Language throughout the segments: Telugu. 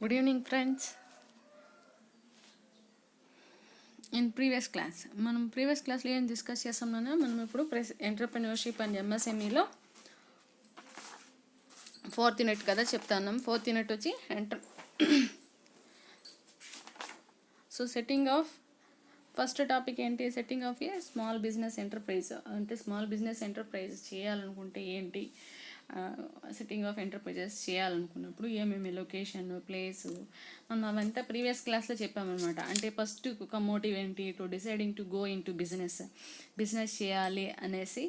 Good evening, friends. In previous class, మనం ప్రీవియస్ క్లాస్లో ఏం డిస్కస్ చేస్తామన్నా మనం ఇప్పుడు ఎంటర్‌ప్రెన్యూర్‌షిప్ అండ్ ఎంఎస్ఎంఈలో ఫోర్త్ యూనిట్ కదా చెప్తాను. ఫోర్త్ యూనిట్ వచ్చి so setting of first topic ఏంటి? Setting of a small business enterprise. అంటే స్మాల్ బిజినెస్ ఎంటర్ప్రైజ్ చేయాలనుకుంటే ఏంటి, సెట్టింగ్ ఆఫ్ ఎంటర్ప్రైజెస్ చేయాలనుకున్నప్పుడు ఏమేమి లొకేషన్, ప్లేసు, మనం అవంతా ప్రీవియస్ క్లాస్లో చెప్పామన్నమాట. అంటే ఫస్ట్ ఒక మోటివ్ ఏంటి, to deciding to go in to business చేయాలి అనేసి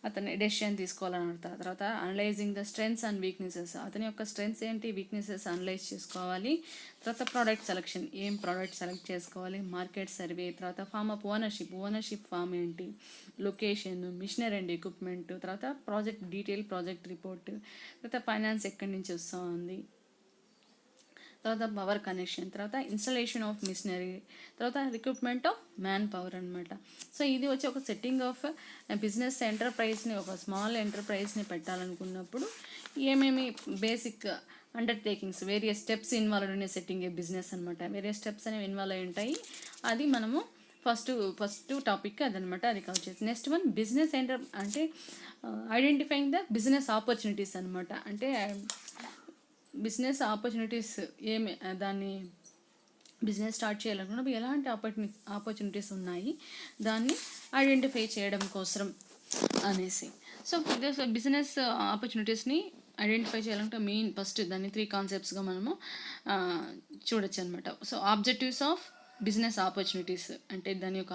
అతని డెసిషన్ తీసుకోవాలని అడుగుతారు. తర్వాత analysing the strengths and weaknesses, అతని యొక్క స్ట్రెంగ్స్ ఏంటి, వీక్నెసెస్ అనలైజ్ చేసుకోవాలి. తర్వాత ప్రోడక్ట్ సెలెక్షన్, ఏం ప్రోడక్ట్ సెలెక్ట్ చేసుకోవాలి, మార్కెట్ సర్వే, తర్వాత ఫామ్ ఆఫ్ ఓనర్షిప్ ఫామ్ ఏంటి, లొకేషన్, మిషనరీ అండ్ ఎక్విప్మెంట్, తర్వాత ప్రాజెక్ట్ డీటెయిల్, ప్రాజెక్ట్ రిపోర్ట్, తర్వాత ఫైనాన్స్ ఎక్కడి నుంచి వస్తూ ఉంది, తర్వాత పవర్ కనెక్షన్, తర్వాత ఇన్స్టలేషన్ ఆఫ్ మిషనరీ, తర్వాత రిక్రూట్మెంట్ ఆఫ్ మ్యాన్ పవర్ అనమాట. సో ఇది వచ్చి ఒక సెట్టింగ్ ఆఫ్ బిజినెస్ ఎంటర్ప్రైజ్ని, ఒక స్మాల్ ఎంటర్ప్రైజ్ని పెట్టాలనుకున్నప్పుడు ఏమేమి basic undertakings, various steps involve ఉన్న సెట్టింగ్ ఏ బిజినెస్ అనమాట. వేరియస్ స్టెప్స్ అనేవి ఇన్వాల్వ్ అయి ఉంటాయి. అది మనము ఫస్ట్ టాపిక్ అదనమాట. అది కవర్ చేసి నెక్స్ట్ వన్ బిజినెస్ అంటే ఐడెంటిఫైయింగ్ ద బిజినెస్ ఆపర్చునిటీస్ అనమాట. అంటే బిజినెస్ ఆపర్చునిటీస్ ఏమి, దాన్ని బిజినెస్ స్టార్ట్ చేయాలనుకున్నప్పుడు ఎలాంటి ఆపర్చునిటీస్ ఉన్నాయి, దాన్ని ఐడెంటిఫై చేయడం కోసం అనేసి. సో బిజినెస్ ఆపర్చునిటీస్ని ఐడెంటిఫై చేయాలంటే మెయిన్ ఫస్ట్ దాన్ని 3 కాన్సెప్ట్స్గా మనము చూడొచ్చు అనమాట. So objectives of business opportunities అంటే దాని యొక్క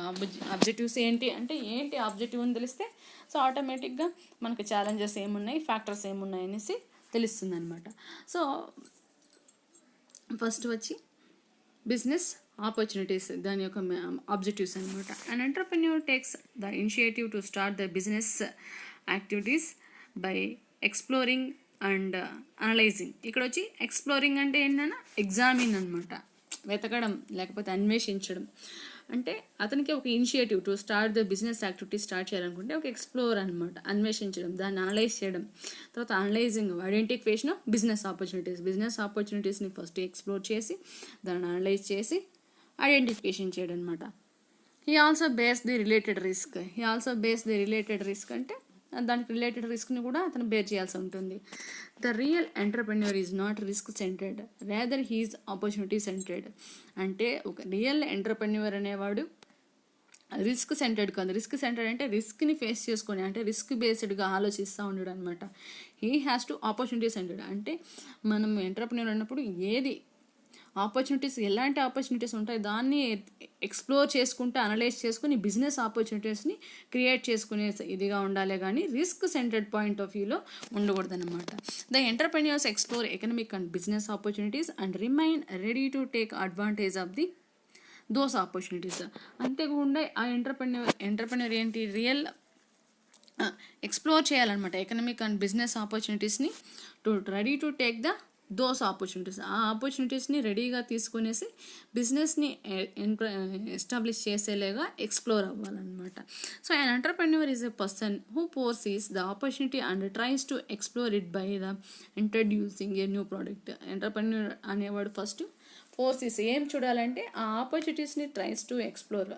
ఆబ్జెక్టివ్స్ ఏంటి, అంటే ఏంటి ఆబ్జెక్టివ్ అని తెలిస్తే సో ఆటోమేటిక్గా మనకు ఛాలెంజెస్ ఏమున్నాయి, ఫ్యాక్టర్స్ ఏమున్నాయి అనేసి తెలుస్తుంది అనమాట. సో ఫస్ట్ వచ్చి బిజినెస్ ఆపర్చునిటీస్, దాని యొక్క ఆబ్జెక్టివ్స్ అనమాట. And entrepreneur takes the initiative to start the business activities by exploring and analysing. ఇక్కడ వచ్చి ఎక్స్ప్లోరింగ్ అంటే ఏంటన్నా ఎగ్జామిన్ అనమాట, వెతకడం లేకపోతే అన్వేషించడం. అంటే అతనికి ఒక initiative to start the business activity start చేయాలనుకుంటే ఒక ఎక్స్ప్లోర్ అనమాట, అన్వేషించడం, దాన్ని అనలైజ్ చేయడం. తర్వాత అనలైజింగ్, ఐడెంటిఫికేషన్ ఆఫ్ బిజినెస్ ఆపర్చునిటీస్ని ఫస్ట్ ఎక్స్ప్లోర్ చేసి దాన్ని అనలైజ్ చేసి ఐడెంటిఫికేషన్ చేయడం అనమాట. He also bears the related risk అంటే దానికి రిలేటెడ్ రిస్క్ని కూడా అతను బేర్ చేయాల్సి ఉంటుంది. The real entrepreneur is not risk centred, rather he's opportunity centred. అంటే ఒక రియల్ ఎంటర్‌ప్రెన్యూర్ అనేవాడు రిస్క్ సెంటర్డ్ కాదు. రిస్క్ సెంటర్డ్ అంటే రిస్క్ని ఫేస్ చేసుకొని, అంటే రిస్క్ బేస్డ్గా ఆలోచిస్తూ ఉండడు అనమాట. He has to opportunity centred. అంటే మనం ఎంటర్‌ప్రెన్యూర్ అన్నప్పుడు ఏది ఆపర్చునిటీస్, ఎలాంటి ఆపర్చునిటీస్ ఉంటాయి దాన్ని ఎక్స్ప్లోర్ చేసుకుంటూ అనలైజ్ చేసుకుని బిజినెస్ ఆపర్చునిటీస్ని క్రియేట్ చేసుకునే ఇదిగా ఉండాలి, కానీ రిస్క్ సెంటర్డ్ పాయింట్ ఆఫ్ వ్యూలో ఉండకూడదన్నమాట. The entrepreneurs explore economic and business opportunities and remain ready to take advantage of the those opportunities. అంతేకాకుండా ఆ ఎంటర్‌ప్రెన్యూర్ ఏంటి, రియల్ ఎక్స్ప్లోర్ చేయాలన్నమాట ఎకనామిక్ అండ్ బిజినెస్ ఆపర్చునిటీస్ని, ready to take the those opportunities. ఆ ఆపర్చునిటీస్ని రెడీగా తీసుకునేసి బిజినెస్ని ఎస్టాబ్లిష్ చేసేలాగా ఎక్స్ప్లోర్ అవ్వాలన్నమాట. So an entrepreneur is a person who foresees the opportunity and tries to explore it by the introducing a new product. Entrepreneur అనేవాడు ఫస్ట్ ఫోర్సెస్ ఏం చూడాలంటే ఆ ఆపర్చునిటీస్ని ట్రైస్ టు ఎక్స్ప్లోర్,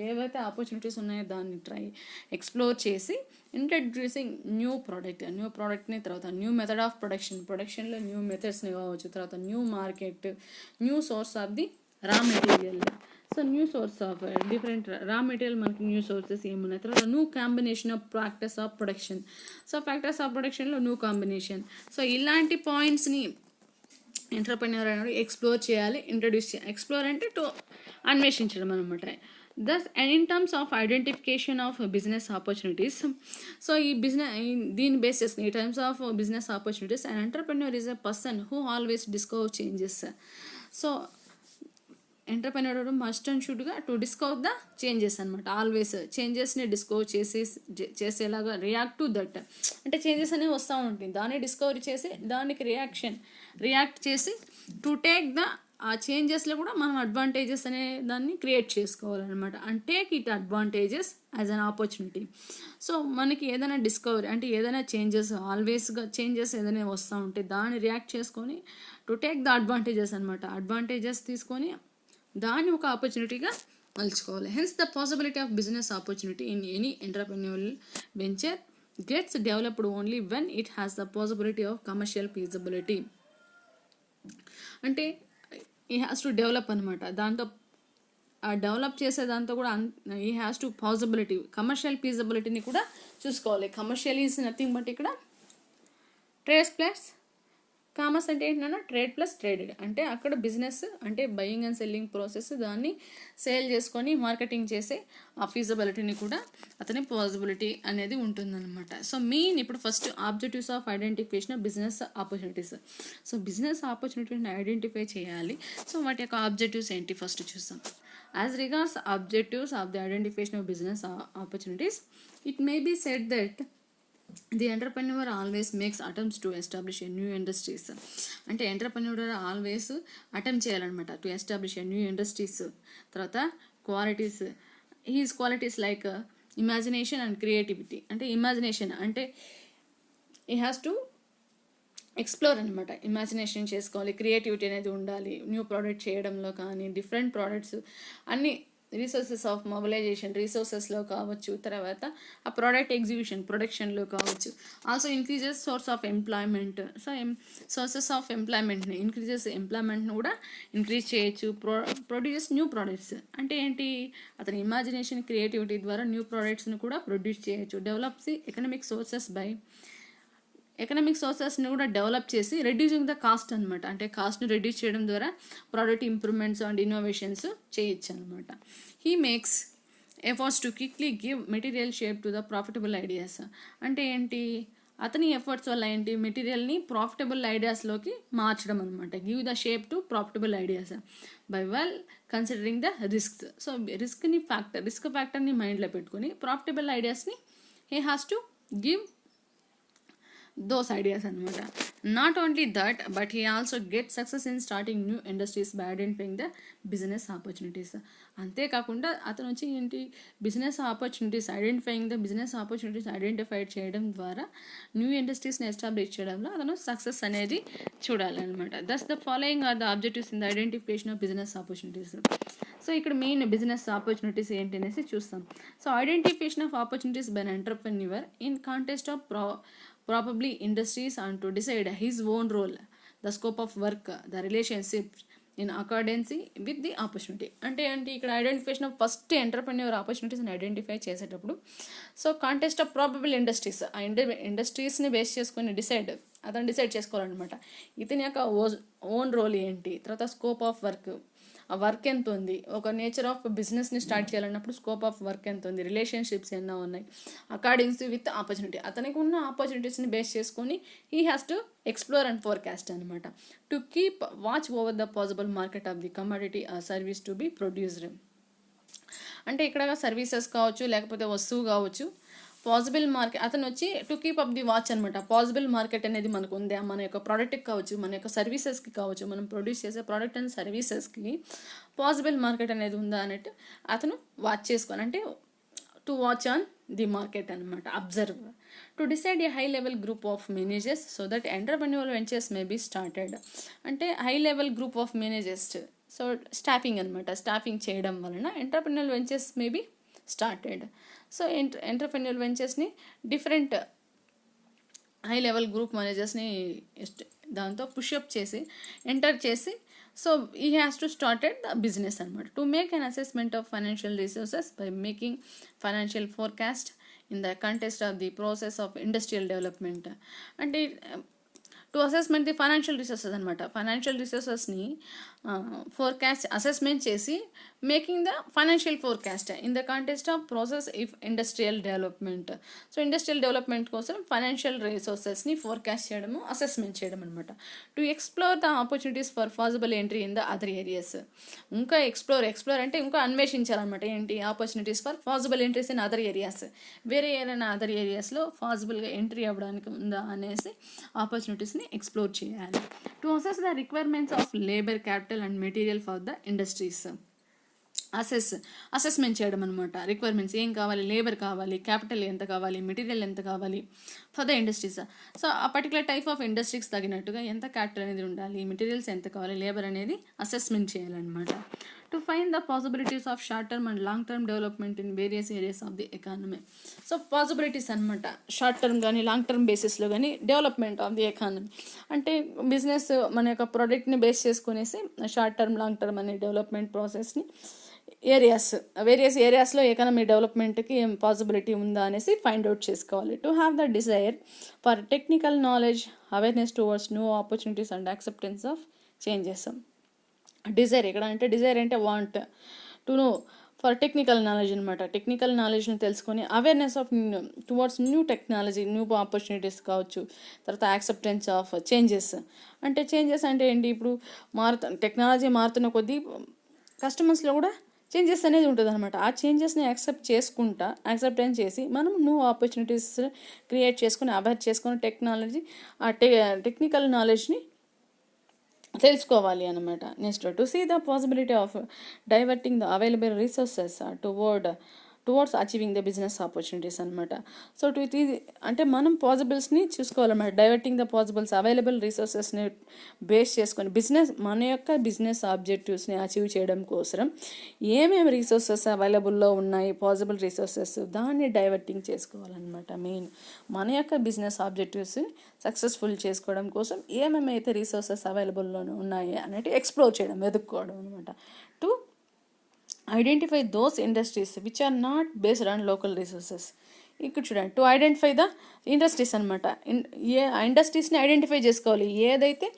ఏవైతే ఆపర్చునిటీస్ ఉన్నాయో దాన్ని ఎక్స్ప్లోర్ చేసి ఇంట్రడ్యూసింగ్ న్యూ ప్రోడక్ట్ని, తర్వాత న్యూ మెథడ్ ఆఫ్ ప్రొడక్షన్లో న్యూ మెథడ్స్ని కావచ్చు, తర్వాత new market, new source of the raw material. So new source of different raw material, మనకి న్యూ సోర్సెస్ ఏమున్నాయి, తర్వాత new combination of factors of production. So factors of ప్రొడక్షన్లో న్యూ కాంబినేషన్. సో ఇలాంటి పాయింట్స్ని ఎంటర్‌ప్రెన్యూర్ అనేది ఎక్స్ప్లోర్ చేయాలి, ఎక్స్ప్లోర్ అంటే టు అన్వేషించడం అనమాట. Thus and in terms of identification of business opportunities. So ఈ దీని బేస్ చేసుకుని ఈ terms of business opportunities and entrepreneur is a person who always discover changes. So entrepreneur must and షుడ్గా టు డిస్కవర్ ద చేంజెస్ అనమాట. ఆల్వేస్ చేంజెస్ని డిస్కవర్ చేసేలాగా రియాక్ట్ టు దట్, అంటే చేంజెస్ అనేవి వస్తూ ఉంటాయి, దాన్ని డిస్కవరీ చేసి దానికి రియాక్ట్ చేసి టు టేక్ ద ఆ చేంజెస్లో కూడా మనం అడ్వాంటేజెస్ అనే దాన్ని క్రియేట్ చేసుకోవాలన్నమాట. And take it advantages as an opportunity. So మనకి ఏదైనా డిస్కవరీ అంటే ఏదైనా చేంజెస్ ఆల్వేస్గా చేంజెస్ ఏదైనా వస్తూ ఉంటే దాన్ని రియాక్ట్ చేసుకొని టు టేక్ ద అడ్వాంటేజెస్ అనమాట. అడ్వాంటేజెస్ తీసుకొని దాన్ని ఒక ఆపర్చునిటీగా మలుచుకోవాలి. Hence the possibility of business opportunity in any entrepreneurial venture gets developed only when it has the possibility of commercial feasibility. అంటే ఈ హ్యాస్ టు డెవలప్ అనమాట. దాంతో ఆ డెవలప్ చేసే దాంతో కూడా he has to possibility commercial ఫీజిబిలిటీని కూడా చూసుకోవాలి. కమర్షియల్ ఈజ్ నథింగ్ బట్ ఇక్కడ ట్రేడ్స్ ప్లస్ కామర్స్ అంటే ఏంటన్నా ట్రేడ్ ప్లస్ ట్రేడెడ్. అంటే అక్కడ బిజినెస్ అంటే బయింగ్ అండ్ సెల్లింగ్ ప్రాసెస్, దాన్ని సేల్ చేసుకొని మార్కెటింగ్ చేసే ఆ ఫీజిబిలిటీని కూడా అతని పాసిబిలిటీ అనేది ఉంటుందన్నమాట. సో మెయిన్ ఇప్పుడు first objectives of identification of business opportunities. So business ఆపర్చునిటీని ఐడెంటిఫై చేయాలి. సో వాటి యొక్క ఆబ్జెక్టివ్స్ ఏంటి ఫస్ట్ చూద్దాం. As regards objectives of the identification of business opportunities, it may be said that the entrepreneur always makes attempts to establish a new industries. అంటే ఎంటర్‌ప్రెన్యూర్ ఆల్వేస్ అటెంప్ట్ చేయాలన్నమాట to establish a new industries. తర్వాత qualities like imagination and creativity. అంటే ఇమాజినేషన్ అంటే ఈ హ్యాస్ టు ఎక్స్ప్లోర్ అనమాట. ఇమాజినేషన్ చేసుకోవాలి, క్రియేటివిటీ అనేది ఉండాలి. న్యూ ప్రోడక్ట్ చేయడంలో కానీ డిఫరెంట్ ప్రోడక్ట్స్ అన్నీ రీసోర్సెస్ ఆఫ్ మొబిలైజేషన్ రీసోర్సెస్లో కావచ్చు, తర్వాత ఆ ప్రోడక్ట్ ఎగ్జిబిషన్ ప్రొడక్షన్లో కావచ్చు. Also increases source of employment. So sources of ఎంప్లాయ్మెంట్ని ఎంప్లాయ్మెంట్ని కూడా ఇంక్రీజ్ చేయొచ్చు. ప్రొడ్యూస్ న్యూ ప్రోడక్ట్స్ అంటే ఏంటి, అతని ఇమాజినేషన్ క్రియేటివిటీ ద్వారా న్యూ ప్రోడక్ట్స్ని కూడా ప్రొడ్యూస్ చేయొచ్చు. డెవలప్స్ ఎకనామిక్ సోర్సెస్ని కూడా డెవలప్ చేసి రెడ్యూసింగ్ ద కాస్ట్ అనమాట. అంటే కాస్ట్ని రెడ్యూస్ చేయడం ద్వారా ప్రోడక్ట్ ఇంప్రూవ్మెంట్స్ అండ్ ఇన్నోవేషన్స్ చేయొచ్చు అనమాట. He makes efforts to quickly give material shape to the profitable ideas. అంటే ఏంటి, అతని ఎఫర్ట్స్ వల్ల ఏంటి మెటీరియల్ని ప్రాఫిటబుల్ ఐడియాస్లోకి మార్చడం అనమాట. Give the shape to profitable ideas by well considering the risk. So risk ఫ్యాక్టర్ని మైండ్లో పెట్టుకుని ప్రాఫిటబుల్ ఐడియాస్ని he has to give those ideas అనమాట. Not only that but he also get success in starting new industries by identifying the business opportunities. అంతేకాకుండా అతను వచ్చి ఏంటి ఐడెంటిఫై చేయడం ద్వారా న్యూ ఇండస్ట్రీస్ని ఎస్టాబ్లిష్ చేయడంలో అతను సక్సెస్ అనేది చూడాలన్నమాట. Thus the following are the objectives in the identification of business opportunities. So ఇక్కడ మెయిన్ బిజినెస్ ఆపర్చునిటీస్ ఏంటి అనేసి చూస్తాం. So identification of opportunities by an entrepreneur in context of probably industries and to decide his own role, the scope of work, the relationship in accordance with the opportunity. అంటే ఇక్కడ ఐడెంటిఫికేషన్ ఆఫ్ ఫస్ట్ ఎంటర్‌ప్రెన్యూర్ ఆపర్చునిటీస్ని ఐడెంటిఫై చేసేటప్పుడు so context of probable industries, ఆ ఇండస్ట్రీస్ని బేస్ చేసుకొని అతను డిసైడ్ చేసుకోవాలన్నమాట. ఇతని యొక్క ఓన్ రోల్ ఏంటి, తర్వాత స్కోప్ ఆఫ్ వర్క్, ఆ వర్క్ ఎంత ఉంది, ఒక నేచర్ ఆఫ్ బిజినెస్ని స్టార్ట్ చేయాలన్నప్పుడు స్కోప్ ఆఫ్ వర్క్ ఎంత ఉంది, రిలేషన్షిప్స్ ఎన్నో ఉన్నాయి, అకార్డింగ్స్ విత్ ఆపర్చునిటీ. అతనికి ఉన్న ఆపర్చునిటీస్ని బేస్ చేసుకొని he has to explore and forecast అనమాట. To keep watch over the possible market of the commodity or service to be produced. అంటే ఇక్కడ సర్వీసెస్ కావచ్చు లేకపోతే వస్తువు కావచ్చు, పాసిబుల్ మార్కెట్ అతను వచ్చి to keep up the watch అనమాట. పాసిబుల్ మార్కెట్ అనేది మనకు ఉందా, మన యొక్క ప్రోడక్ట్కి కావచ్చు, మన యొక్క సర్వీసెస్కి కావచ్చు, మనం ప్రొడ్యూస్ చేసే ప్రోడక్ట్ అండ్ సర్వీసెస్కి పాసిబుల్ మార్కెట్ అనేది ఉందా అన్నట్టు అతను వాచ్ చేసుకోవాలి. అంటే to watch on the market అనమాట, observe. To decide a high level group of managers so that entrepreneur ventures may be started. అంటే high level group of managers, so staffing అనమాట. స్టాఫింగ్ చేయడం వలన entrepreneur ventures may be started. So entrepreneur వెంచర్స్ని డిఫరెంట్ హై లెవెల్ గ్రూప్ మేనేజర్స్ని దాంతో పుషప్ చేసి ఎంటర్ చేసి సో ఈ has to started the business అనమాట. To make an assessment of financial resources by making financial forecast in the context of the process of industrial development. అంటే to assessment the financial resources అనమాట. ఫైనాన్షియల్ రిసోర్సెస్ని ఫోర్కాస్ట్ అసెస్మెంట్ చేసి making the financial forecast in the context of process if industrial development. So industrial development కోసం ఫైనాన్షియల్ రిసోర్సెస్ని ఫోర్కాస్ట్ చేయడము, అసెస్మెంట్ చేయడం అనమాట. To explore the opportunities for possible entry in the other areas. ఇంకా ఎక్స్ప్లోర్ అంటే ఇంకా అన్వేషించాలన్నమాట. ఏంటి opportunities for possible entries in other areas, వేరే ఏదైనా అదర్ ఏరియాస్లో పాసిబుల్గా ఎంట్రీ అవ్వడానికి ఉందా అనేసి ఆపర్చునిటీస్ని ఎక్స్ప్లోర్ చేయాలి. To assess the requirements of labour capital and material for the industries. Assessment చేయడం అనమాట. రిక్వైర్మెంట్స్ ఏం కావాలి, లేబర్ కావాలి, క్యాపిటల్ ఎంత కావాలి, మెటీరియల్ ఎంత కావాలి ఫర్ ద ఇండస్ట్రీస్. సో ఆ పర్టికులర్ టైప్ ఆఫ్ ఇండస్ట్రీస్ తగినట్టుగా ఎంత క్యాపిటల్ అనేది ఉండాలి, మెటీరియల్స్ ఎంత కావాలి, లేబర్ అనేది అసెస్మెంట్ చేయాలన్నమాట. To find the possibilities of short term and long term development in various areas of the economy. So possibilities అనమాట, షార్ట్ టర్మ్ కానీ లాంగ్ టర్మ్ బేసిస్లో కానీ డెవలప్మెంట్ ఆఫ్ ది ఎకానమీ. అంటే బిజినెస్ మన యొక్క ప్రోడక్ట్ని బేస్ చేసుకునేసి షార్ట్ టర్మ్ లాంగ్ టర్మ్ అనే డెవలప్మెంట్ ప్రాసెస్ని వేరియస్ ఏరియాస్లో ఎకానమీ డెవలప్మెంట్కి ఏం పాసిబిలిటీ ఉందా అనేసి ఫైండ్ అవుట్ చేసుకోవాలి. To have the desire for technical knowledge, awareness towards new opportunities and acceptance of changes. Desire ఎక్కడ అంటే, డిజైర్ అంటే want, to know for technical knowledge అనమాట. టెక్నికల్ నాలెడ్జ్ని తెలుసుకొని awareness of towards new technology, new opportunities కావచ్చు. తర్వాత యాక్సెప్టెన్స్ ఆఫ్ చేంజెస్. అంటే చేంజెస్ అంటే ఏంటి, ఇప్పుడు టెక్నాలజీ మారుతున్న కొద్దీ కస్టమర్స్లో కూడా చేంజెస్ అనేది ఉంటుంది అనమాట. ఆ చేంజెస్ని యాక్సెప్టెన్స్ చేసి మనం న్యూ ఆపర్చునిటీస్ క్రియేట్ చేసుకుని, అవేర్ చేసుకుని టెక్నాలజీ టెక్నికల్ నాలెడ్జ్ని తెలుసుకోవాలి అనమాట. Next, to see the possibility of diverting the available resources towards achieving the business opportunities అనమాట. సో అంటే మనం పాసిబుల్స్ని చూసుకోవాలన్నమాట. డైవర్టింగ్ ద పాసిబుల్స్ అవైలబుల్ రిసోర్సెస్ని బేస్ చేసుకొని మన యొక్క బిజినెస్ ఆబ్జెక్టివ్స్ని అచీవ్ చేయడం కోసం ఏమేమి రిసోర్సెస్ అవైలబుల్లో ఉన్నాయి, పాసిబుల్ రిసోర్సెస్, దాన్ని డైవర్టింగ్ చేసుకోవాలన్నమాట. మెయిన్ మన యొక్క బిజినెస్ ఆబ్జెక్టివ్స్ని సక్సెస్ఫుల్ చేసుకోవడం కోసం ఏమేమైతే రిసోర్సెస్ అవైలబుల్లో ఉన్నాయి అనేది ఎక్స్ప్లోర్ చేయడం, వెతుక్కోవడం అనమాట. To identify those industries which are not based on local resources. ఇక్కడ చూడండి, టు ఐడెంటిఫై ద ఇండస్ట్రీస్ అనమాట. ఇండస్ట్రీస్ని ఐడెంటిఫై చేసుకోవాలి. ఏదైతే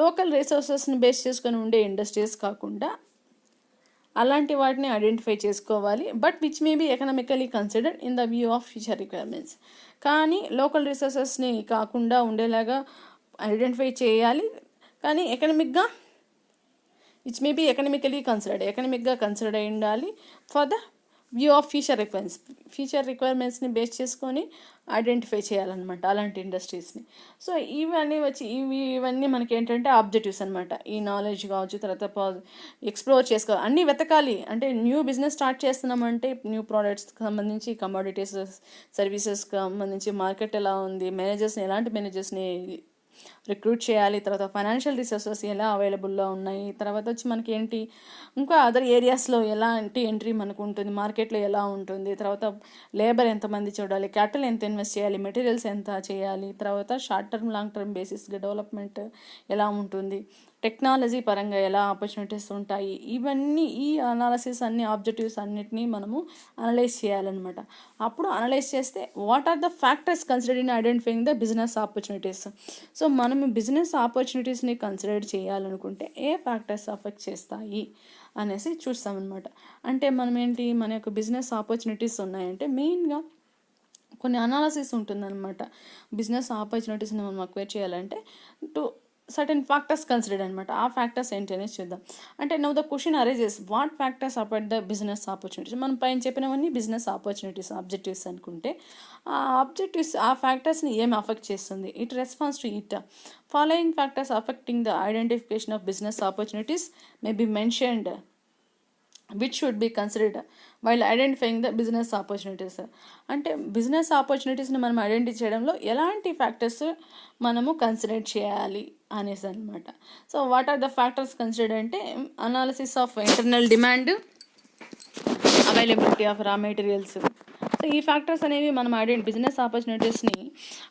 లోకల్ రిసోర్సెస్ని బేస్ చేసుకొని ఉండే ఇండస్ట్రీస్ కాకుండా అలాంటి వాటిని ఐడెంటిఫై చేసుకోవాలి. But which may be economically considered in the view of future requirements. కానీ లోకల్ రిసోర్సెస్ని కాకుండా ఉండేలాగా ఐడెంటిఫై చేయాలి. కానీ విచ్ మే బీ ఎకనామిక్గా కన్సిడర్డ్ అయి ఉండాలి for the view of future రిక్వైర్మెంట్స్ని బేస్ చేసుకొని ఐడెంటిఫై చేయాలన్నమాట అలాంటి ఇండస్ట్రీస్ని. సో ఇవన్నీ మనకి ఏంటంటే ఆబ్జెక్టివ్స్ అనమాట. ఈ నాలెడ్జ్ కావచ్చు, తర్వాత ఎక్స్ప్లోర్ చేసుకోవాలి, అన్నీ వెతకాలి. అంటే న్యూ బిజినెస్ స్టార్ట్ చేస్తున్నామంటే న్యూ ప్రోడక్ట్స్కి సంబంధించి, కమోడిటీస్, సర్వీసెస్కి సంబంధించి మార్కెట్ ఎలా ఉంది, ఎలాంటి మేనేజర్స్ని రిక్రూట్ చేయాలి, తర్వాత ఫైనాన్షియల్ రిసోర్సెస్ ఎలా అవైలబుల్లో ఉన్నాయి, తర్వాత వచ్చి మనకి ఏంటి ఇంకా అదర్ ఏరియాస్లో ఎలాంటి ఎంట్రీ మనకు ఉంటుంది, మార్కెట్లో ఎలా ఉంటుంది, తర్వాత లేబర్ ఎంతమంది చూడాలి, క్యాపిటల్ ఎంత ఇన్వెస్ట్ చేయాలి, మెటీరియల్స్ ఎంత చేయాలి, తర్వాత షార్ట్ టర్మ్ లాంగ్ టర్మ్ బేసిస్గా డెవలప్మెంట్ ఎలా ఉంటుంది, టెక్నాలజీ పరంగా ఎలా ఆపర్చునిటీస్ ఉంటాయి, ఇవన్నీ ఈ అనాలసిస్ అన్ని ఆబ్జెక్టివ్స్ అన్నిటినీ మనము అనలైజ్ చేయాలన్నమాట. అప్పుడు అనలైజ్ చేస్తే what are the factors considered in identifying the business opportunities. So మనం బిజినెస్ ఆపర్చునిటీస్ని కన్సిడర్ చేయాలనుకుంటే ఏ ఫ్యాక్టర్స్ అఫెక్ట్ చేస్తాయి అనేసి చూస్తామన్నమాట. అంటే మనం ఏంటి, మన యొక్క బిజినెస్ ఆపర్చునిటీస్ ఉన్నాయంటే మెయిన్గా కొన్ని అనాలసిస్ ఉంటుందన్నమాట. బిజినెస్ ఆపర్చునిటీస్ని మనం అక్వైర్ చేయాలంటే సర్టెన్ ఫ్యాక్టర్స్ కన్సిడర్డ్ అనమాట. ఆ ఫ్యాక్టర్స్ ఏంటి అనేది చూద్దాం. అంటే now the question arises, what factors affect the business opportunities. మనం పైన చెప్పినవన్నీ బిజినెస్ ఆపర్చునిటీస్ ఆబ్జెక్టివ్స్ అనుకుంటే, ఆ ఫ్యాక్టర్స్ని ఏమి అఫెక్ట్ చేస్తుంది. It response to it. Following factors affecting the identification of business opportunities may be mentioned which should be considered while identifying the business opportunities. అంటే బిజినెస్ ఆపర్చునిటీస్ని మనం ఐడెంటిఫై చేయడంలో ఎలాంటి ఫ్యాక్టర్స్ మనము కన్సిడర్ చేయాలి అనేసి అనమాట. So what are the factors considered అంటే, analysis of internal demand, availability of raw materials. So ఈ ఫ్యాక్టర్స్ అనేవి మనం బిజినెస్ ఆపర్చునిటీస్ని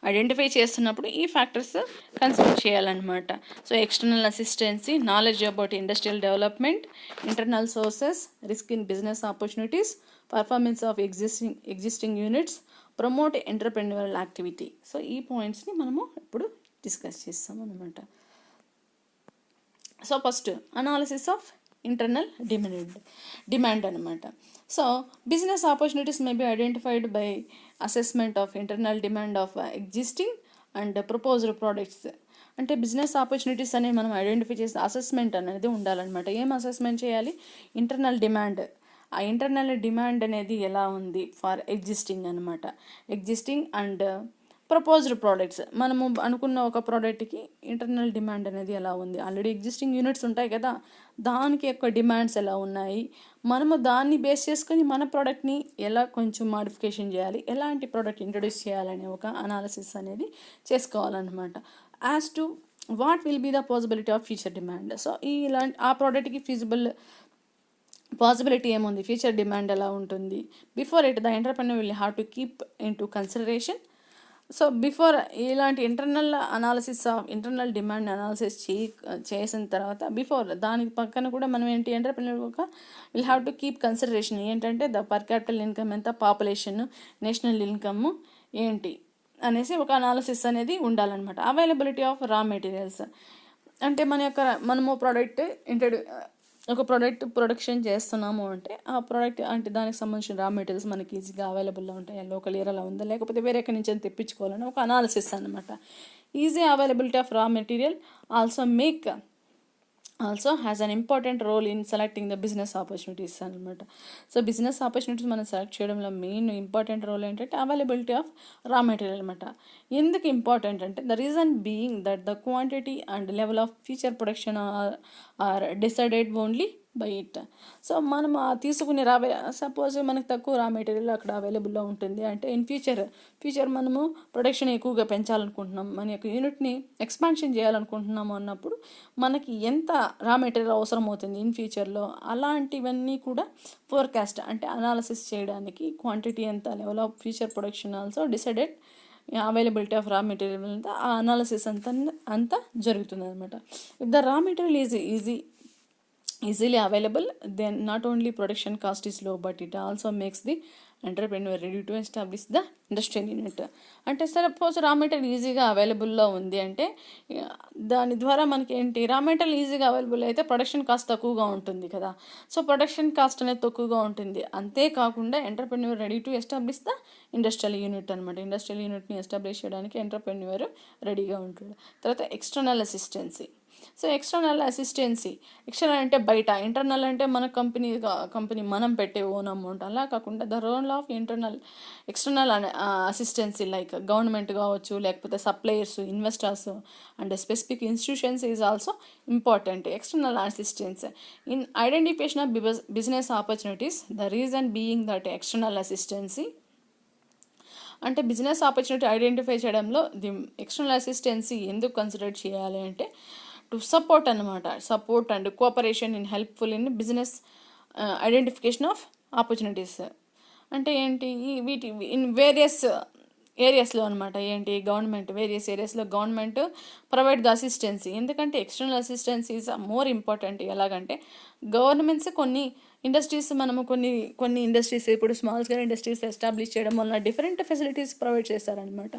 ఐడెంటిఫై చేస్తున్నప్పుడు ఈ ఫ్యాక్టర్స్ కన్సిడర్ చేయాలన్నమాట. So external assistance, knowledge about industrial development, internal sources, risk in business opportunities, performance of existing units, promote entrepreneurial activity. So ఈ పాయింట్స్ని మనము ఇప్పుడు డిస్కస్ చేస్తాం అన్నమాట. So first analysis of internal demand అనమాట. So business opportunities may be identified by assessment of internal demand of existing and proposed products. అంటే బిజినెస్ ఆపర్చునిటీస్ అనేవి మనం ఐడెంటిఫై చేసే అసెస్మెంట్ అనేది ఉండాలన్నమాట. ఏం అసెస్మెంట్ చేయాలి? Internal demand. ఆ ఇంటర్నల్ డిమాండ్ అనేది ఎలా ఉంది ఫర్ ఎగ్జిస్టింగ్ అనమాట. ఎగ్జిస్టింగ్ అండ్ ప్రపోజ్డ్ ప్రోడక్ట్స్, మనము అనుకున్న ఒక ప్రోడక్ట్కి ఇంటర్నల్ డిమాండ్ అనేది ఎలా ఉంది, ఆల్రెడీ ఎగ్జిస్టింగ్ యూనిట్స్ ఉంటాయి కదా, దానికి యొక్క డిమాండ్స్ ఎలా ఉన్నాయి, మనము దాన్ని బేస్ చేసుకొని మన ప్రోడక్ట్ని ఎలా కొంచెం మాడిఫికేషన్ చేయాలి, ఎలాంటి ప్రోడక్ట్ ఇంట్రొడ్యూస్ చేయాలనే ఒక అనాలిసిస్ అనేది చేసుకోవాలన్నమాట. As to what will be the possibility of future demand. So ఇలాంటి ఆ ప్రోడక్ట్కి పాసిబిలిటీ ఏముంది, ఫ్యూచర్ డిమాండ్ ఎలా ఉంటుంది, before it the entrepreneur will have to keep in to consideration. So before ఇలాంటి ఇంటర్నల్ డిమాండ్ అనాలిసిస్ చేసిన తర్వాత బిఫోర్ దానికి పక్కన కూడా మనం ఏంటి, ఎంటర్‌ప్రెన్యూర్ ఒక will have to keep consideration ఏంటంటే ద పర్ క్యాపిటల్ ఇన్కమ్ ఎంత, పాపులేషన్, నేషనల్ ఇన్కమ్ ఏంటి అనేసి ఒక అనాలిసిస్ అనేది ఉండాలన్నమాట. అవైలబిలిటీ ఆఫ్ రా మెటీరియల్స్ అంటే మనము ఒక ప్రోడక్ట్ ప్రొడక్షన్ చేస్తున్నాము అంటే ఆ ప్రోడక్ట్ అంటే దానికి సంబంధించిన రా మెటీరియల్స్ మనకి ఈజీగా అవైలబుల్లో ఉంటాయి, లోకల్ ఏరియాలో ఉందా లేకపోతే వేరే ఎక్కడి నుంచి తెప్పించుకోవాలని ఒక అనాలిసిస్ అనమాట. Easy availability of raw material also has an important role in selecting the business opportunities అనమాట. సో బిజినెస్ ఆపర్చునిటీస్ మనం సెలెక్ట్ చేయడంలో మెయిన్ ఇంపార్టెంట్ రోల్ ఏంటంటే అవైలబిలిటీ ఆఫ్ రా మెటీరియల్ అనమాట. ఎందుకు ఇంపార్టెంట్ అంటే the reason being that the quantity and level of future production are decided only by it. So మనం తీసుకునే సపోజ్ మనకు తక్కువ రా మెటీరియల్ అక్కడ అవైలబుల్లో ఉంటుంది అంటే ఇన్ ఫ్యూచర్ మనము ప్రొడక్షన్ ఎక్కువగా పెంచాలనుకుంటున్నాం, మన యొక్క యూనిట్ని ఎక్స్పాన్షన్ చేయాలనుకుంటున్నాము అన్నప్పుడు మనకి ఎంత రా మెటీరియల్ అవసరం అవుతుంది ఇన్ ఫ్యూచర్లో, అలాంటివన్నీ కూడా ఫోర్కాస్ట్ అంటే అనాలిసిస్ చేయడానికి క్వాంటిటీ ఎంత, level of future production also decided availability of raw material అంతా ఆ అనాలిసిస్ అంతా జరుగుతుంది అనమాట. If the raw material easily available, then not only production cost is low but it also makes the entrepreneur ready to establish the industrial unit. అంటే సపోజ్ రా మెటీరియల్ ఈజీగా అవైలబుల్లో ఉంది అంటే దాని ద్వారా మనకి ఏంటి, రా మెటీరియల్ ఈజీగా అవైలబుల్ అయితే ప్రొడక్షన్ కాస్ట్ తక్కువగా ఉంటుంది కదా. సో ప్రొడక్షన్ కాస్ట్ అనేది తక్కువగా ఉంటుంది. అంతేకాకుండా entrepreneur ready to establish the industrial unit అనమాట. ఇండస్ట్రియల్ యూనిట్ని ఎస్టాబ్లిష్ చేయడానికి ఎంటర్‌ప్రెన్యూర్ రెడీగా ఉంటుంది. తర్వాత ఎక్స్టర్నల్ అసిస్టెన్సీ అంటే బయట, ఇంటర్నల్ అంటే మన కంపెనీ మనం పెట్టే ఓన్ అమౌంట్, అలా కాకుండా the role of external assistancy like government కావచ్చు లేకపోతే suppliers, investors and specific institutions is also important. External assistance in identification of business opportunities, the reason being that external assistancy అంటే బిజినెస్ ఆపర్చునిటీ ఐడెంటిఫై చేయడంలో ది ఎక్స్టర్నల్ అసిస్టెన్సీ ఎందుకు కన్సిడర్ చేయాలి అంటే to support and cooperation in helpful in business identification of opportunities. అంటే ఏంటి, వీటి ఇన్ వేరియస్ ఏరియాస్లో అనమాట. వేరియస్ ఏరియాస్లో గవర్నమెంట్ ప్రొవైడ్ ద అసిస్టెన్సీ. ఎందుకంటే external assistance is more important. ఎలాగంటే గవర్నమెంట్స్ మనము కొన్ని ఇండస్ట్రీస్ ఇప్పుడు స్మాల్ స్కేల్ ఇండస్ట్రీస్ ఎస్టాబ్లిష్ చేయడం వల్ల డిఫరెంట్ ఫెసిలిటీస్ ప్రొవైడ్ చేస్తారనమాట.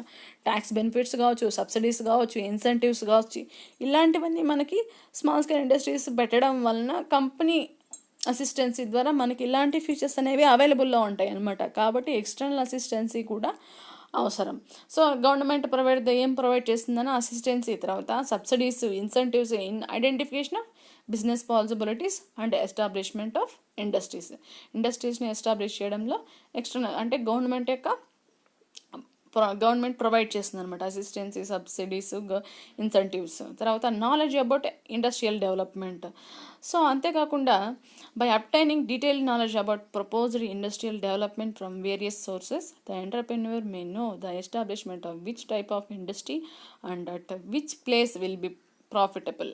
ట్యాక్స్ బెనిఫిట్స్ కావచ్చు, సబ్సిడీస్ కావచ్చు, ఇన్సెంటివ్స్ కావచ్చు, ఇలాంటివన్నీ మనకి స్మాల్ స్కేల్ ఇండస్ట్రీస్ పెట్టడం వలన కంపెనీ అసిస్టెన్సీ ద్వారా మనకి ఇలాంటి ఫీచర్స్ అనేవి అవైలబుల్లో ఉంటాయి అన్నమాట. కాబట్టి ఎక్స్టర్నల్ అసిస్టెన్సీ కూడా అవసరం. సో గవర్నమెంట్ ప్రొవైడ్ చేస్తుందని అసిస్టెన్సీ, తర్వాత subsidies, incentives in identification of business possibilities and establishment of ఇండస్ట్రీస్ని ఎస్టాబ్లిష్ చేయడంలో ఎక్స్టర్నల్ అంటే గవర్నమెంట్ ప్రొవైడ్ చేస్తుంది అనమాట. Assistance, subsidies, incentives. తర్వాత knowledge about industrial development. So అంతేకాకుండా by obtaining detailed knowledge about proposed industrial development from various sources the entrepreneur may know the establishment of which type of industry and at which place will be profitable.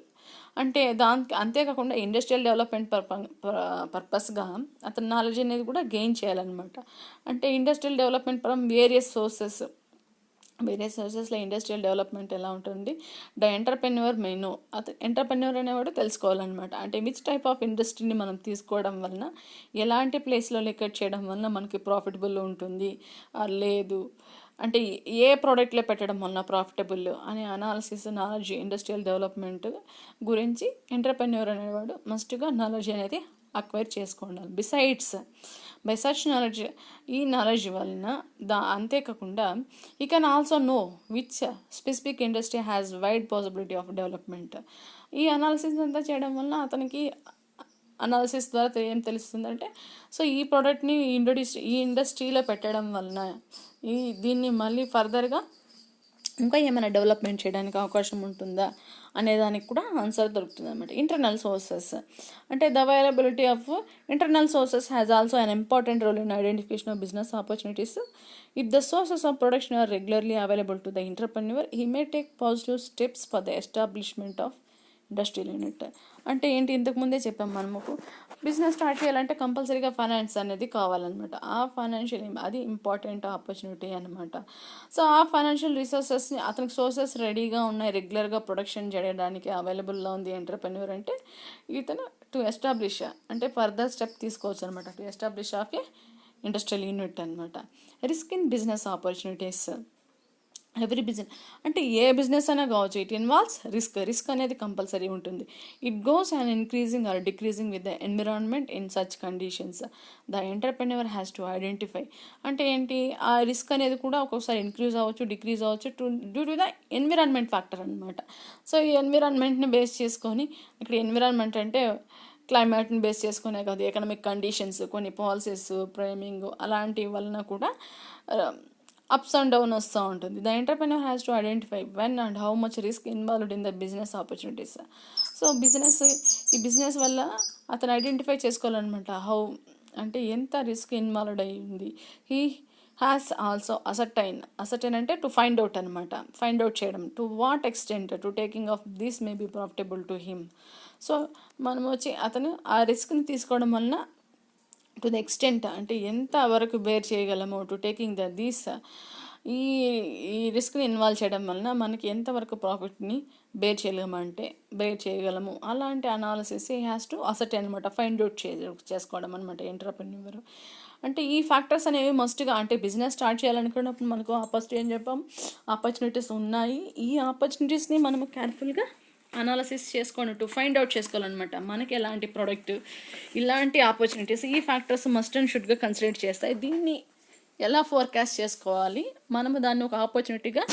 అంటే అంతేకాకుండా ఇండస్ట్రియల్ డెవలప్మెంట్ పర్పస్గా అతని నాలెడ్జ్ అనేది కూడా గెయిన్ చేయాలన్నమాట. అంటే ఇండస్ట్రియల్ డెవలప్మెంట్ ఫ్రమ్ వేరియస్ సోర్సెస్లో ఇండస్ట్రియల్ డెవలప్మెంట్ ఎలా ఉంటుంది, the entrepreneur may know, entrepreneur అనేవాడు తెలుసుకోవాలన్నమాట. అంటే విచ్ టైప్ ఆఫ్ ఇండస్ట్రీని మనం తీసుకోవడం వలన, ఎలాంటి ప్లేస్లో లొకేట్ చేయడం వలన మనకి ప్రాఫిటబుల్ ఉంటుంది లేదు, అంటే ఏ ప్రోడక్ట్లో పెట్టడం వలన ప్రాఫిటబుల్ అనే నాలెడ్జ్ ఇండస్ట్రియల్ డెవలప్మెంట్ గురించి ఎంటర్‌ప్రెన్యూర్ అనేవాడు మస్ట్గా నాలెడ్జ్ అనేది అక్వైర్ చేసుకోవాలి. బై సచ్ నాలెడ్జ్, ఈ నాలెడ్జ్ వలన అంతేకాకుండా you can also know which specific industry has wide possibility of development. ఈ అనాలిసిస్ అంతా చేయడం వలన అతనికి అనాలిసిస్ ద్వారా ఏం తెలుస్తుందంటే, సో ఈ ప్రోడక్ట్ని ఈ ఇండస్ట్రీలో పెట్టడం వలన దీన్ని మళ్ళీ ఫర్దర్గా ఇంకా ఏమైనా డెవలప్మెంట్ చేయడానికి అవకాశం ఉంటుందా అనే దానికి కూడా ఆన్సర్ దొరుకుతుంది అనమాట. ఇంటర్నల్ సోర్సెస్ అంటే the availability of internal sources has also an important role in identification of business opportunities. If the sources of production are regularly available to the entrepreneur, he may take positive steps for the establishment of industrial unit. అంటే ఏంటి, ఇంతకుముందే చెప్పాం మనము, బిజినెస్ స్టార్ట్ చేయాలంటే కంపల్సరీగా ఫైనాన్స్ అనేది కావాలన్నమాట. ఆ ఫైనాన్షియల్ అది ఇంపార్టెంట్ ఆపర్చునిటీ అనమాట. సో ఆ ఫైనాన్షియల్ రిసోర్సెస్ని అతనికి సోర్సెస్ రెడీగా ఉన్నాయి, రెగ్యులర్గా ప్రొడక్షన్ చేయడానికి అవైలబుల్లో ఉంది ఎంటర్ప్రెన్యూర్ అంటే, ఇతను టు ఎస్టాబ్లిష్ అంటే ఫర్దర్ స్టెప్ తీసుకోవచ్చు అనమాట, to establish of a industrial unit అనమాట. Risk in business opportunities. Every business అంటే ఏ బిజినెస్ అయినా కావచ్చు, ఇట్ ఇన్వాల్వ్స్ రిస్క్ అనేది కంపల్సరీ ఉంటుంది. It goes and increasing or decreasing with the environment in such conditions the entrepreneur has to identify. అంటే ఏంటి, ఆ రిస్క్ అనేది కూడా ఒక్కొక్కసారి ఇంక్రీజ్ అవ్వచ్చు, డిక్రీజ్ అవ్వచ్చు due to the environment factor అనమాట. సో ఈ ఎన్విరాన్మెంట్ని బేస్ చేసుకొని, ఇక్కడ ఎన్విరాన్మెంట్ అంటే క్లైమేట్ని బేస్ చేసుకునే కాదు, ఎకనామిక్ కండిషన్స్, కొన్ని పాలసీస్, ప్రైమింగ్ అలాంటి వలన కూడా అప్స్ అండ్ డౌన్ వస్తూ ఉంటుంది. The entrepreneur has to identify when and how much risk involved in the business opportunities. So ఈ బిజినెస్ వల్ల అతను ఐడెంటిఫై చేసుకోవాలన్నమాట, హౌ అంటే ఎంత రిస్క్ ఇన్వాల్వ్డ్ అయ్యింది. హీ హ్యాస్ ఆల్సో అసర్టైన్ అంటే టు ఫైండ్ అవుట్ అనమాట, ఫైండ్ అవుట్ చేయడం, to what extent to taking of this may be profitable to him. So మనం వచ్చి అతను ఆ రిస్క్ని తీసుకోవడం వలన టు ద ఎక్స్టెంట్ అంటే ఎంత వరకు బేర్ చేయగలము, టు టేకింగ్ దీస్ ఈ రిస్క్ని ఇన్వాల్వ్ చేయడం వలన మనకి ఎంతవరకు ప్రాఫిట్ని బేర్ చేయగలము అలాంటి అనాలిసిస్ ఈ హ్యాస్ టు అసర్టైన్ అనమాట, ఫైండ్ అవుట్ చేసుకోవడం అనమాట ఎంటర్ప్రెన్యూర్. అంటే ఈ ఫ్యాక్టర్స్ అనేవి మస్ట్గా, అంటే బిజినెస్ స్టార్ట్ చేయాలనుకున్నప్పుడు మనకు ఫస్ట్ ఏం చెప్పాం, ఆపర్చునిటీస్ ఉన్నాయి, ఈ ఆపర్చునిటీస్ని మనము కేర్ఫుల్గా అనాలసిస్ చేసుకోండి, టు ఫైండ్ అవుట్ చేసుకోవాలన్నమాట, మనకి ఎలాంటి ప్రోడక్ట్, ఇలాంటి ఆపర్చునిటీస్, ఈ ఫ్యాక్టర్స్ మస్ట్ అండ్ షుడ్గా కన్సిడర్ చేస్తాయి. దీన్ని ఎలా ఫోర్కాస్ట్ చేసుకోవాలి, మనము దాన్ని ఒక ఆపర్చునిటీగా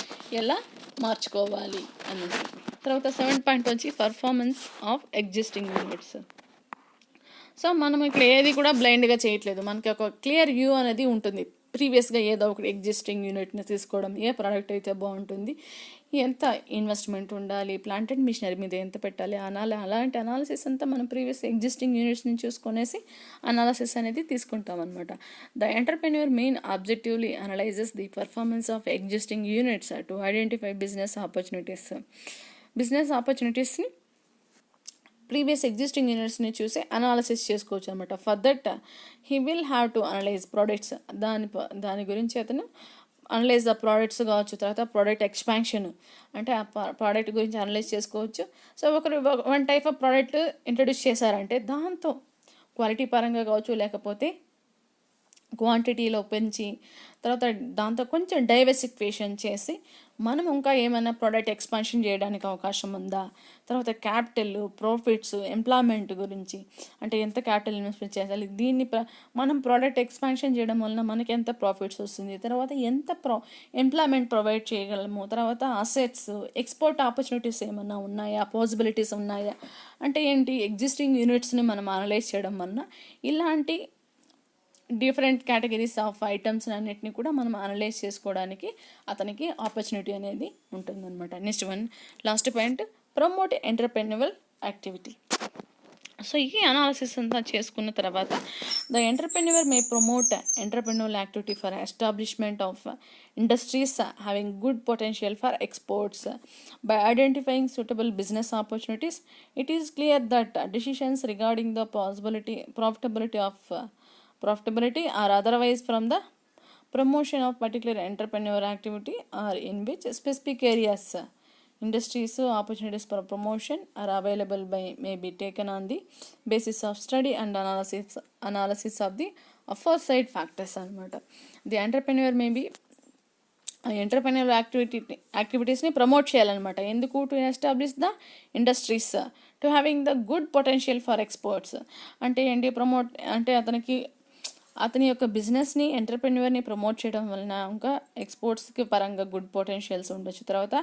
ఎలా మార్చుకోవాలి అన్నది. తర్వాత 7 వచ్చి performance of existing units. So మనం ఇక్కడ ఏది కూడా బ్లైండ్గా చేయట్లేదు, మనకి ఒక క్లియర్ వ్యూ అనేది ఉంటుంది. ప్రీవియస్గా ఏదో ఒకటి ఎగ్జిస్టింగ్ యూనిట్ని తీసుకోవడం, ఏ ప్రోడక్ట్ అయితే బాగుంటుంది, ఎంత ఇన్వెస్ట్మెంట్ ఉండాలి, ప్లాంట్ అండ్ మిషనరీ మీద ఎంత పెట్టాలి, అలాంటి అనాలిసిస్ అంతా మనం ప్రీవియస్ ఎగ్జిస్టింగ్ యూనిట్స్ నుంచి చూసుకొనేసి అనాలిసిస్ అనేది తీసుకుంటాం అనమాట. The entrepreneur main objectively analyses the performance of existing units to identify business ఆపర్చునిటీస్ని ప్రీవియస్ ఎగ్జిస్టింగ్ యూనిట్స్ని చూసి అనాలిసిస్ చేసుకోవచ్చు అనమాట. For that he will have to analyse products, దాని గురించి అతను అనలైజ్ ద ప్రోడక్ట్స్ కావచ్చు, తర్వాత ప్రోడక్ట్ ఎక్స్పాన్షన్ అంటే ఆ ప్రోడక్ట్ గురించి అనలైజ్ చేసుకోవచ్చు. So one type of product introduce చేశారంటే దాంతో క్వాలిటీ పరంగా కావచ్చు, లేకపోతే క్వాంటిటీలో పెంచి, తర్వాత దాంతో కొంచెం డైవర్సిఫికేషన్ చేసి మనం ఇంకా ఏమైనా ప్రోడక్ట్ ఎక్స్పాన్షన్ చేయడానికి అవకాశం ఉందా, తర్వాత క్యాపిటల్, ప్రాఫిట్స్, ఎంప్లాయ్మెంట్ గురించి అంటే ఎంత క్యాపిటల్ ఇన్వెస్ట్మెంట్ చేయాలి, దీన్ని మనం ప్రోడక్ట్ ఎక్స్పాన్షన్ చేయడం వలన మనకి ఎంత ప్రాఫిట్స్ వస్తుంది, తర్వాత ఎంత ఎంప్లాయ్మెంట్ ప్రొవైడ్ చేయగలము, తర్వాత అసెట్స్, ఎక్స్పోర్ట్ ఆపర్చునిటీస్ ఏమన్నా ఉన్నాయా, పాసిబిలిటీస్ ఉన్నాయా, అంటే ఏంటి, ఎగ్జిస్టింగ్ యూనిట్స్ని మనం అనలైజ్ చేయడం వలన ఇలాంటి డిఫరెంట్ కేటగిరీస్ ఆఫ్ ఐటమ్స్ అన్నిటిని కూడా మనం అనలైజ్ చేసుకోవడానికి అతనికి ఆపర్చునిటీ అనేది ఉంటుందన్నమాట. Next last point, promote entrepreneurial activity. So ఈ అనాలిసిస్ అంతా చేసుకున్న తర్వాత the entrepreneur May promote entrepreneurial activity for establishment of industries having good potential for exports. By identifying suitable business opportunities, it is clear that decisions regarding the profitability or otherwise from the promotion of particular entrepreneurial activity or in which specific areas industries opportunities for promotion are available may be taken on the basis of study and analysis of the aforesaid factors అనమాట. The entrepreneur may be entrepreneurial యాక్టివిటీస్ని ప్రమోట్ చేయాలన్నమాట. ఎందుకు, to establish the industries to having the good potential for exports. అంటే ఏంటి, ప్రమోట్ అంటే అతనికి అతని యొక్క బిజినెస్ని ఎంటర్ప్రెన్యూర్ని ప్రమోట్ చేయడం వలన ఇంకా ఎక్స్పోర్ట్స్కి పరంగా గుడ్ పొటెన్షియల్స్ ఉండొచ్చు. తర్వాత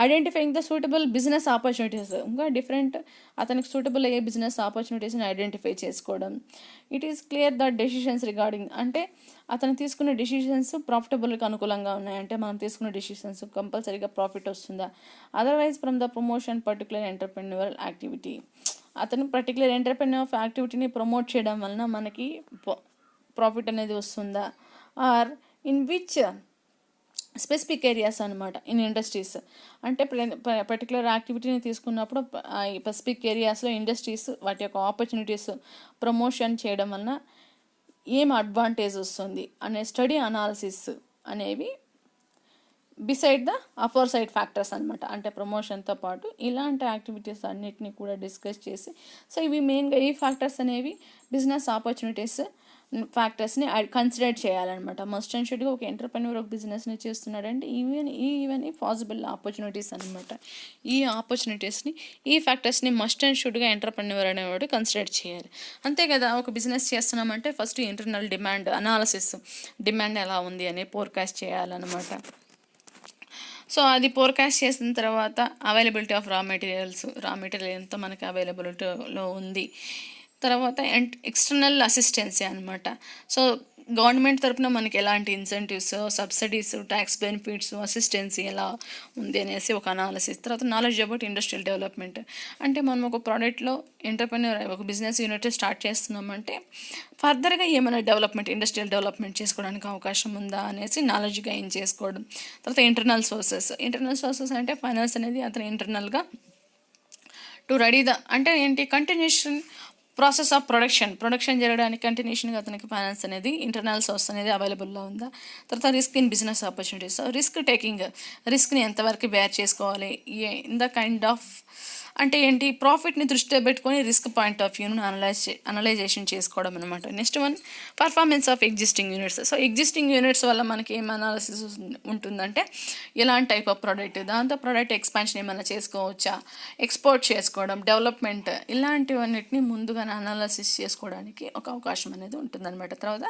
identifying the suitable business opportunities, ఇంకా డిఫరెంట్ అతనికి సూటబుల్ అయ్యే బిజినెస్ ఆపర్చునిటీస్ని ఐడెంటిఫై చేసుకోవడం. It is clear that decisions regarding, అంటే అతను తీసుకున్న డెసిషన్స్ ప్రాఫిటబుల్కి అనుకూలంగా ఉన్నాయంటే మనం తీసుకున్న డెసిషన్స్ కంపల్సరీగా ప్రాఫిట్ వస్తుందా. Otherwise from the promotion particular entrepreneurial activity, అతను పర్టికులర్ ఎంటర్ప్రెన్యూర్ యాక్టివిటీని ప్రమోట్ చేయడం వలన మనకి ప్రాఫిట్ అనేది వస్తుందా. Or in which specific areas అనమాట ఇన్ ఇండస్ట్రీస్, అంటే పర్టికులర్ యాక్టివిటీని తీసుకున్నప్పుడు స్పెసిఫిక్ ఏరియాస్లో ఇండస్ట్రీస్ వాటి యొక్క ఆపర్చునిటీస్ ప్రమోషన్ చేయడం వలన ఏం అడ్వాంటేజ్ వస్తుంది అనే స్టడీ అనాలిసిస్ అనేవి బిసైడ్ ద అఫోర్ సైడ్ ఫ్యాక్టర్స్ అనమాట. అంటే ప్రమోషన్తో పాటు ఇలాంటి యాక్టివిటీస్ అన్నిటినీ కూడా డిస్కస్ చేసి, సో ఇవి మెయిన్గా ఈ ఫ్యాక్టర్స్ అనేవి బిజినెస్ ఆపర్చునిటీస్ ఫ్యాక్టర్స్ని కన్సిడర్ చేయాలన్నమాట. మస్ట్ అండ్ షుడ్గా ఒక ఎంటర్ప్రెన్యూర్ ఒక బిజినెస్ని చేస్తున్నాడంటే ఈవెన్ పాసిబుల్ ఆపర్చునిటీస్ అనమాట. ఈ ఆపర్చునిటీస్ని ఈ ఫ్యాక్టర్స్ని మస్ట్ అండ్ షుడ్గా ఎంటర్ప్రెన్యూర్ అనేవాడు కన్సిడర్ చేయాలి. అంతే కదా, ఒక బిజినెస్ చేస్తున్నామంటే first internal demand analysis, demand ఎలా ఉంది అని ఫోర్కాస్ట్ చేయాలన్నమాట. సో అది ఫోర్కాస్ట్ చేసిన తర్వాత అవైలబిలిటీ ఆఫ్ రా మెటీరియల్ ఎంత మనకి అవైలబిలిటీలో ఉంది. తర్వాత ఎక్స్టర్నల్ అసిస్టెన్సీ అనమాట. సో గవర్నమెంట్ తరఫున మనకి ఎలాంటి incentives, subsidies, tax benefits, assistance ఎలా ఉంది అనేసి ఒక అనాలిసిస్. తర్వాత నాలెడ్జ్ అబౌట్ ఇండస్ట్రియల్ డెవలప్మెంట్, అంటే మనం ఒక ప్రోడక్ట్లో ఎంటర్ప్రెన్యూర్ ఒక బిజినెస్ యూనిట్ స్టార్ట్ చేస్తున్నామంటే ఫర్దర్గా ఏమైనా ఇండస్ట్రియల్ డెవలప్మెంట్ చేసుకోవడానికి అవకాశం ఉందా అనేసి నాలెడ్జ్ గెయిన్ చేసుకోవడం. తర్వాత ఇంటర్నల్ సోర్సెస్ అంటే ఫైనాన్స్ అనేది అతను ఇంటర్నల్గా టు రెడీ అంటే ఏంటి కంటిన్యూషన్ ప్రాసెస్ ఆఫ్ ప్రొడక్షన్ జరగడానికి కంటిన్యూషన్గా అతనికి ఫైనాన్స్ అనేది ఇంటర్నల్ సోర్స్ అనేది అవైలబుల్లో ఉందా. తర్వాత రిస్క్ ఇన్ బిజినెస్ ఆపర్చునిటీస్, రిస్క్ని ఎంతవరకు బేర్ చేసుకోవాలి, ఇన్ ద కైండ్ ఆఫ్ అంటే ఏంటి ప్రాఫిట్ని దృష్టిలో పెట్టుకొని రిస్క్ పాయింట్ ఆఫ్ వ్యూను అనలైజేషన్ చేసుకోవడం అనమాట. Next one performance of existing units. So existing units వల్ల మనకి ఏం అనాలిసిస్ ఉంటుందంటే ఎలాంటి టైప్ ఆఫ్ ప్రోడక్ట్, దాంతో ప్రోడక్ట్ ఎక్స్పాన్షన్ ఏమైనా చేసుకోవచ్చా, ఎక్స్పోర్ట్ చేసుకోవడం, డెవలప్మెంట్, ఇలాంటివన్నిటిని ముందుగా అనాలిసిస్ చేసుకోవడానికి ఒక అవకాశం అనేది ఉంటుందన్నమాట. తర్వాత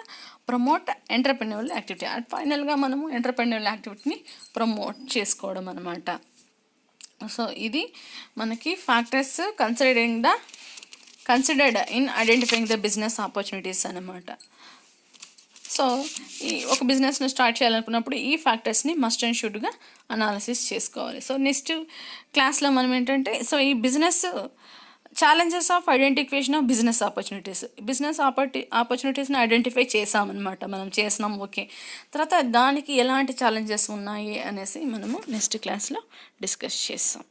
ప్రమోట్ ఎంటర్ప్రెన్యూరల్ యాక్టివిటీ, ఫైనల్గా మనము ఎంటర్ప్రెన్యూరల్ యాక్టివిటీని ప్రమోట్ చేసుకోవడం అనమాట. సో ఇది మనకి factors considered in identifying the business opportunities అనమాట. సో ఈ ఒక బిజినెస్ని స్టార్ట్ చేయాలనుకున్నప్పుడు ఈ ఫ్యాక్టర్స్ని మస్ట్ అండ్ షుడ్గా అనాలిసిస్ చేసుకోవాలి. సో నెక్స్ట్ క్లాస్లో మనం ఏంటంటే, సో ఈ business challenges of identification of business ఆపర్చునిటీస్ని ఐడెంటిఫై చేసామన్నమాట. మనం చేసినాం, ఓకే. తర్వాత దానికి ఎలాంటి ఛాలెంజెస్ ఉన్నాయి అనేసి మనము నెక్స్ట్ క్లాస్లో డిస్కస్ చేస్తాం.